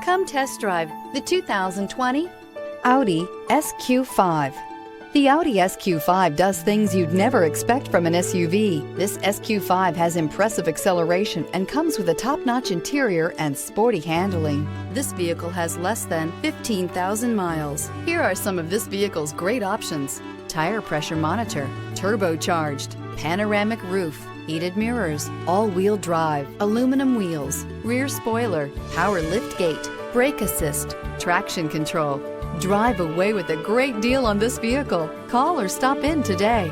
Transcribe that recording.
Come test drive the 2020 Audi SQ5. The Audi SQ5 does things you'd never expect from an SUV. This SQ5 has impressive acceleration and comes with a top-notch interior and sporty handling. This vehicle has less than 15,000 miles. Here are some of this vehicle's great options: tire pressure monitor, turbocharged, panoramic roof, heated mirrors, all-wheel drive, aluminum wheels, rear spoiler, power liftgate, brake assist, traction control. Drive away with a great deal on this vehicle. Call or stop in today.